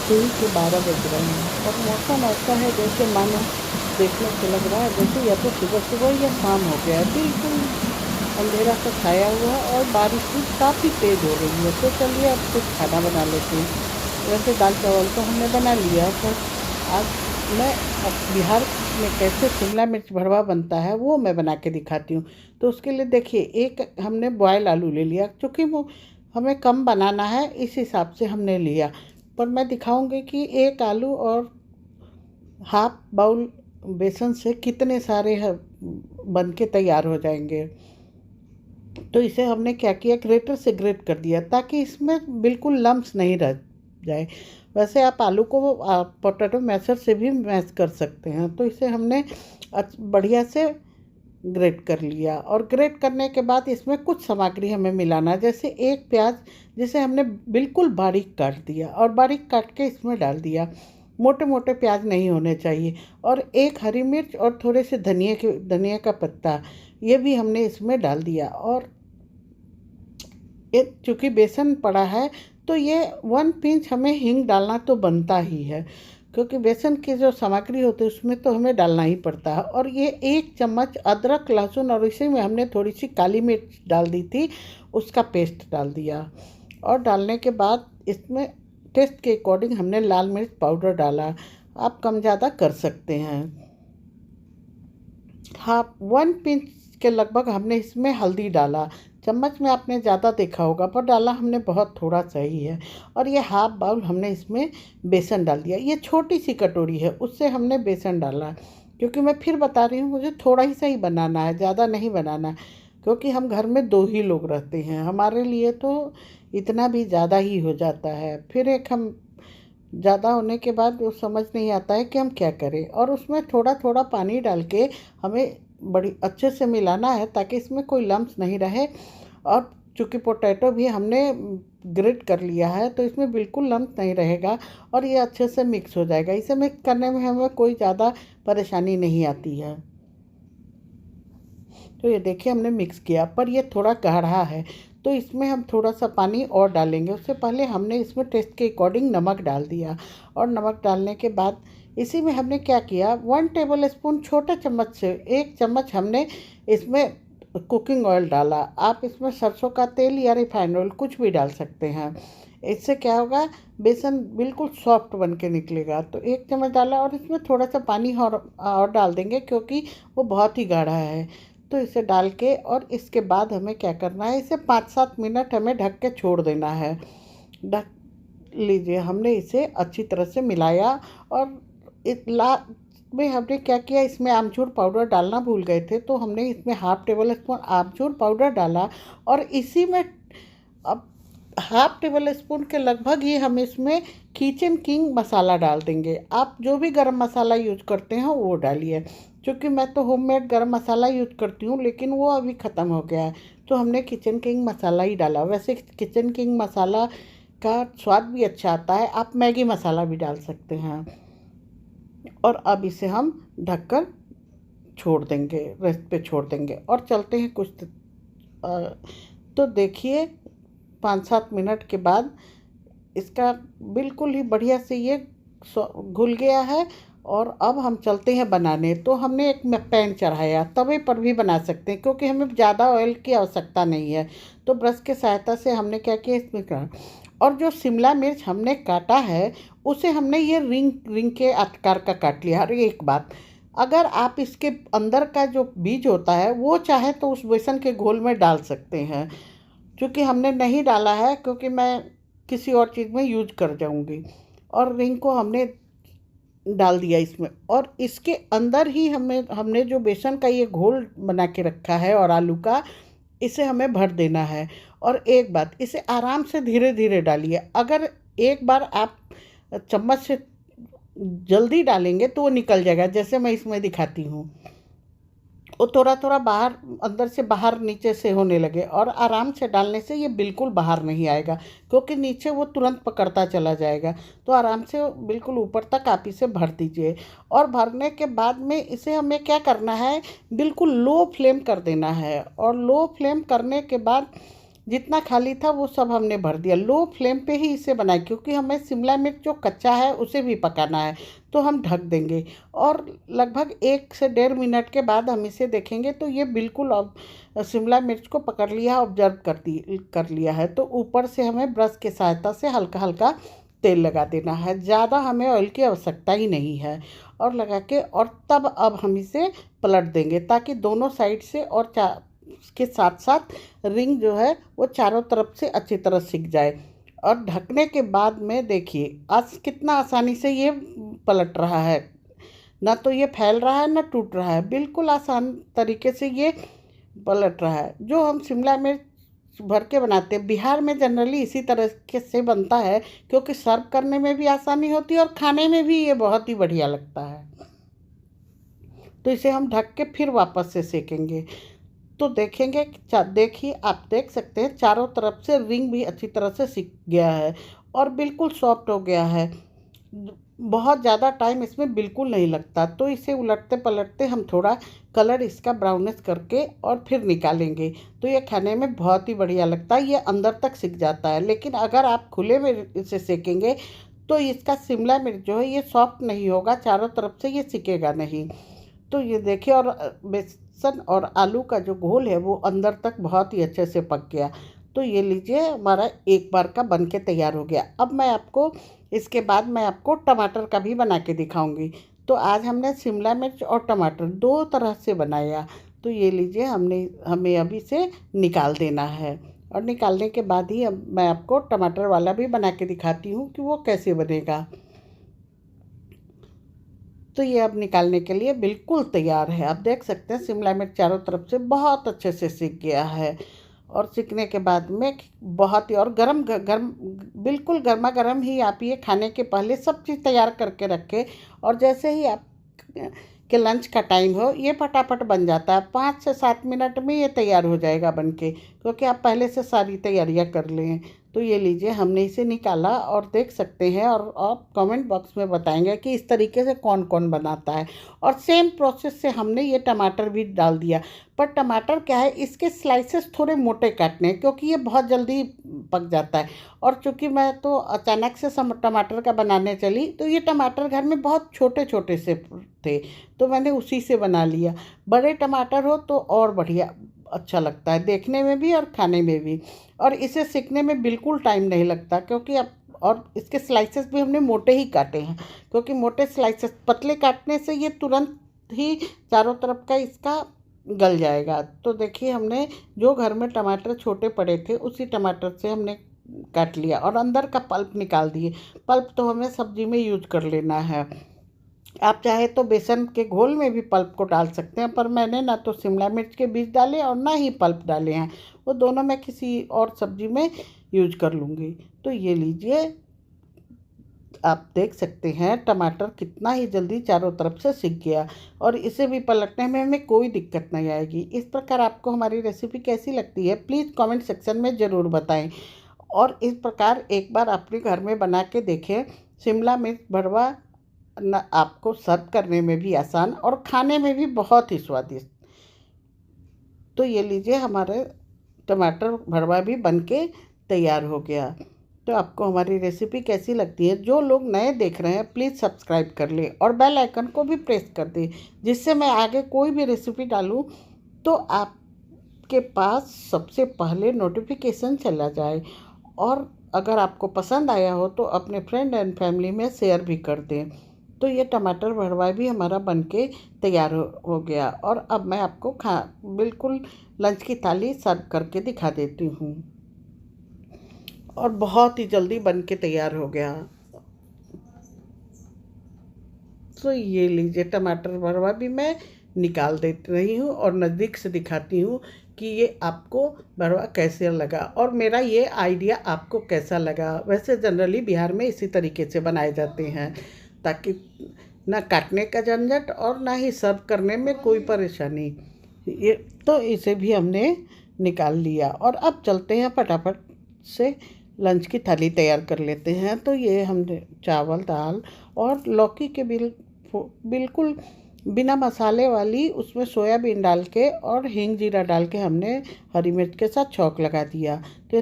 सुबह के 12 बज रहे हैं और मौसम ऐसा है जैसे मानो देखने से लग रहा है जैसे या तो सुबह सुबह या शाम हो गया है। बिल्कुल अंधेरा सा छाया हुआ है और बारिश भी काफ़ी तेज़ हो रही है। तो चलिए अब कुछ खाना बना लेते हैं। वैसे दाल चावल तो हमने बना लिया, पर आज मैं अब बिहार में कैसे शिमला मिर्च भरवा बनता है वो मैं बना के दिखाती हूँ। तो उसके लिए देखिए, एक हमने बॉयल आलू ले लिया, क्योंकि वो हमें कम बनाना है इस हिसाब से हमने लिया। पर मैं दिखाऊंगी कि एक आलू और हाफ बाउल बेसन से कितने सारे बन के तैयार हो जाएंगे। तो इसे हमने क्या किया, ग्रेटर से ग्रेट कर दिया ताकि इसमें बिल्कुल लम्स नहीं रह जाए। वैसे आप आलू को पोटैटो मैशर से भी मैश कर सकते हैं। तो इसे हमने बढ़िया से ग्रेट कर लिया। और ग्रेट करने के बाद इसमें कुछ सामग्री हमें मिलाना है, जैसे एक प्याज जिसे हमने बिल्कुल बारीक काट दिया और बारीक काट के इसमें डाल दिया। मोटे मोटे प्याज नहीं होने चाहिए। और एक हरी मिर्च और थोड़े से धनिया का पत्ता, ये भी हमने इसमें डाल दिया। और ये चूँकि बेसन पड़ा है तो ये 1 पिंच हमें हींग डालना तो बनता ही है, क्योंकि बेसन की जो सामग्री होती है उसमें तो हमें डालना ही पड़ता है। और ये 1 चम्मच अदरक लहसुन, और इसी में हमने थोड़ी सी काली मिर्च डाल दी थी, उसका पेस्ट डाल दिया। और डालने के बाद इसमें टेस्ट के अकॉर्डिंग हमने लाल मिर्च पाउडर डाला। आप कम ज़्यादा कर सकते हैं। हाँ, 1 पिंच के लगभग हमने इसमें हल्दी डाला। चम्मच में आपने ज़्यादा देखा होगा, पर डाला हमने बहुत थोड़ा सा ही है। और ये हाफ बाउल हमने इसमें बेसन डाल दिया। ये छोटी सी कटोरी है, उससे हमने बेसन डाला, क्योंकि मैं फिर बता रही हूँ मुझे थोड़ा ही सा ही बनाना है, ज़्यादा नहीं बनाना है। क्योंकि हम घर में 2 ही लोग रहते हैं, हमारे लिए तो इतना भी ज़्यादा ही हो जाता है। फिर एक हम ज़्यादा होने के बाद वो समझ नहीं आता है कि हम क्या करें। और उसमें थोड़ा थोड़ा पानी डाल के हमें बड़ी अच्छे से मिलाना है ताकि इसमें कोई लम्स नहीं रहे। और चूँकि पोटैटो भी हमने ग्रेट कर लिया है तो इसमें बिल्कुल लम्स नहीं रहेगा और ये अच्छे से मिक्स हो जाएगा। इसे मिक्स करने में हमें कोई ज़्यादा परेशानी नहीं आती है। तो ये देखिए हमने मिक्स किया, पर ये थोड़ा गाढ़ा है, तो इसमें हम थोड़ा सा पानी और डालेंगे। उससे पहले हमने इसमें टेस्ट के अकॉर्डिंग नमक डाल दिया। और नमक डालने के बाद इसी में हमने क्या किया, 1 टेबल स्पून छोटे चम्मच से 1 चम्मच हमने इसमें कुकिंग ऑयल डाला। आप इसमें सरसों का तेल या रिफाइंड ऑयल कुछ भी डाल सकते हैं। इससे क्या होगा, बेसन बिल्कुल सॉफ्ट बन के निकलेगा। तो 1 चम्मच डाला और इसमें थोड़ा सा पानी और डाल देंगे, क्योंकि वो बहुत ही गाढ़ा है। तो इसे डाल के और इसके बाद हमें क्या करना है, इसे 5-7 मिनट हमें ढक के छोड़ देना है। ढक लीजिए, हमने इसे अच्छी तरह से मिलाया। और इतला में हमने क्या किया, इसमें आमचूर पाउडर डालना भूल गए थे, तो हमने इसमें ½ टेबल स्पून आमचूर पाउडर डाला। और इसी में अब ½ टेबल स्पून के लगभग ही हम इसमें किचन किंग मसाला डाल देंगे। आप जो भी गरम मसाला यूज करते हैं वो डालिए। क्योंकि मैं तो होममेड गरम मसाला यूज करती हूँ, लेकिन वो अभी ख़त्म हो गया है, तो हमने किचन किंग मसाला ही डाला। वैसे किचन किंग मसाला का स्वाद भी अच्छा आता है, आप मैगी मसाला भी डाल सकते हैं। और अब इसे हम ढककर छोड़ देंगे, रेस्ट पे छोड़ देंगे। और चलते हैं तो देखिए 5-7 मिनट के बाद इसका बिल्कुल ही बढ़िया से ये घुल गया है। और अब हम चलते हैं बनाने। तो हमने एक पैन चढ़ाया, तवे पर भी बना सकते हैं, क्योंकि हमें ज़्यादा ऑयल की आवश्यकता नहीं है। तो ब्रश के सहायता से हमने क्या किया, इसमें का और जो शिमला मिर्च हमने काटा है उसे हमने ये रिंग रिंग के आकार का काट लिया। और एक बात, अगर आप इसके अंदर का जो बीज होता है वो चाहे तो उस बेसन के घोल में डाल सकते हैं। क्योंकि हमने नहीं डाला है, क्योंकि मैं किसी और चीज़ में यूज कर जाऊंगी। और रिंग को हमने डाल दिया इसमें। और इसके अंदर ही हमें हमने जो बेसन का ये घोल बना के रखा है और आलू का, इसे हमें भर देना है। और एक बात, इसे आराम से धीरे धीरे डालिए। अगर एक बार आप चम्मच से जल्दी डालेंगे तो वो निकल जाएगा, जैसे मैं इसमें दिखाती हूँ। वो थोड़ा थोड़ा बाहर, अंदर से बाहर, नीचे से होने लगे। और आराम से डालने से ये बिल्कुल बाहर नहीं आएगा, क्योंकि नीचे वो तुरंत पकड़ता चला जाएगा। तो आराम से बिल्कुल ऊपर तक आप इसे भर दीजिए। और भरने के बाद में इसे हमें क्या करना है, बिल्कुल लो फ्लेम कर देना है। और लो फ्लेम करने के बाद जितना खाली था वो सब हमने भर दिया। लो फ्लेम पे ही इसे बनाए, क्योंकि हमें शिमला मिर्च जो कच्चा है उसे भी पकाना है, तो हम ढक देंगे। और लगभग 1 से 1.5 मिनट के बाद हम इसे देखेंगे तो ये बिल्कुल अब शिमला मिर्च को पकड़ लिया, ऑब्जर्व कर लिया है। तो ऊपर से हमें ब्रश की सहायता से हल्का हल्का तेल लगा देना है, ज़्यादा हमें ऑयल की आवश्यकता ही नहीं है। और लगा के और तब अब हम इसे पलट देंगे, ताकि दोनों साइड से और के साथ साथ रिंग जो है वो चारों तरफ से अच्छी तरह सिक जाए। और ढकने के बाद में देखिए आज कितना आसानी से ये पलट रहा है, ना तो ये फैल रहा है ना टूट रहा है, बिल्कुल आसान तरीके से ये पलट रहा है। जो हम शिमला मिर्च भर के बनाते हैं बिहार में जनरली इसी तरह के से बनता है, क्योंकि सर्व करने में भी आसानी होती है और खाने में भी ये बहुत ही बढ़िया लगता है। तो इसे हम ढक के फिर वापस से सेकेंगे। तो देखेंगे देखिए आप देख सकते हैं चारों तरफ से रिंग भी अच्छी तरह से सिक गया है और बिल्कुल सॉफ्ट हो गया है। बहुत ज़्यादा टाइम इसमें बिल्कुल नहीं लगता। तो इसे उलटते पलटते हम थोड़ा कलर इसका ब्राउनिश करके और फिर निकालेंगे, तो ये खाने में बहुत ही बढ़िया लगता है। ये अंदर तक सिक जाता है, लेकिन अगर आप खुले में इसे सेकेंगे तो इसका शिमला मिर्च जो है ये सॉफ्ट नहीं होगा, चारों तरफ से ये सिकेगा नहीं। तो ये देखिए, और बेसन और आलू का जो घोल है वो अंदर तक बहुत ही अच्छे से पक गया। तो ये लीजिए हमारा एक बार का बन के तैयार हो गया। अब मैं आपको इसके बाद मैं आपको टमाटर का भी बना के दिखाऊंगी। तो आज हमने शिमला मिर्च और टमाटर दो तरह से बनाया। तो ये लीजिए हमें अभी से निकाल देना है, और निकालने के बाद ही अब मैं आपको टमाटर वाला भी बना के दिखाती हूँ कि वो कैसे बनेगा। तो ये अब निकालने के लिए बिल्कुल तैयार है। आप देख सकते हैं शिमला मिर्च चारों तरफ से बहुत अच्छे से सिक गया है। और सिकने के बाद में बहुत ही और गरम गरम, बिल्कुल गर्मा गर्म ही आप ये खाने के पहले सब चीज़ तैयार करके रखें। और जैसे ही आप के लंच का टाइम हो ये फटाफट बन जाता है, 5 से 7 मिनट में ये तैयार हो जाएगा बन के, क्योंकि आप पहले से सारी तैयारियां कर लें। तो ये लीजिए हमने इसे निकाला और देख सकते हैं, और आप कमेंट बॉक्स में बताएंगे कि इस तरीके से कौन कौन बनाता है। और सेम प्रोसेस से हमने ये टमाटर भी डाल दिया। पर टमाटर क्या है, इसके स्लाइसेस थोड़े मोटे काटने हैं, क्योंकि ये बहुत जल्दी पक जाता है। और चूंकि मैं तो अचानक से टमाटर का बनाने चली, तो ये टमाटर घर में बहुत छोटे छोटे से थे, तो मैंने उसी से बना लिया। बड़े टमाटर हो तो और बढ़िया अच्छा लगता है देखने में भी और खाने में भी। और इसे सीखने में बिल्कुल टाइम नहीं लगता, क्योंकि अब और इसके स्लाइसेस भी हमने मोटे ही काटे हैं, क्योंकि मोटे स्लाइसेस पतले काटने से ये तुरंत ही चारों तरफ का इसका गल जाएगा। तो देखिए हमने जो घर में टमाटर छोटे पड़े थे उसी टमाटर से हमने काट लिया और अंदर का पल्प निकाल दिए। पल्प तो हमें सब्जी में यूज कर लेना है। आप चाहे तो बेसन के घोल में भी पल्प को डाल सकते हैं, पर मैंने ना तो शिमला मिर्च के बीज डाले और ना ही पल्प डाले हैं, वो दोनों मैं किसी और सब्जी में यूज कर लूँगी। तो ये लीजिए आप देख सकते हैं टमाटर कितना ही जल्दी चारों तरफ से सिक गया, और इसे भी पलटने में हमें कोई दिक्कत नहीं आएगी। इस प्रकार आपको हमारी रेसिपी कैसी लगती है प्लीज़ कमेंट सेक्शन में ज़रूर बताएं। और इस प्रकार एक बार अपने घर में बना के देखें। शिमला मिर्च भरवा न आपको सर्व करने में भी आसान और खाने में भी बहुत ही स्वादिष्ट। तो ये लीजिए हमारे टमाटर भरवा भी बन के तैयार हो गया। तो आपको हमारी रेसिपी कैसी लगती है, जो लोग नए देख रहे हैं प्लीज़ सब्सक्राइब कर लें और बेल आइकन को भी प्रेस कर दें, जिससे मैं आगे कोई भी रेसिपी डालूं तो आपके पास सबसे पहले नोटिफिकेशन चला जाए। और अगर आपको पसंद आया हो तो अपने फ्रेंड एंड फैमिली में शेयर भी कर दें। तो ये टमाटर भरवा भी हमारा बनके तैयार हो गया, और अब मैं आपको बिल्कुल लंच की थाली सर्व करके दिखा देती हूँ। और बहुत ही जल्दी बनके तैयार हो गया। तो ये लीजिए टमाटर भरवा भी मैं निकाल दे रही हूँ और नज़दीक से दिखाती हूँ कि ये आपको भरवा कैसे लगा और मेरा ये आइडिया आपको कैसा लगा। वैसे जनरली बिहार में इसी तरीके से बनाए जाते हैं, ताकि ना काटने का झंझट और ना ही सर्व करने में कोई परेशानी। ये तो इसे भी हमने निकाल लिया, और अब चलते हैं फटाफट से लंच की थाली तैयार कर लेते हैं। तो ये हमने चावल दाल और लौकी के बिल्कुल बिना मसाले वाली उसमें सोयाबीन डाल के और हींग जीरा डाल के हमने हरी मिर्च के साथ छौंक लगा दिया। तो ये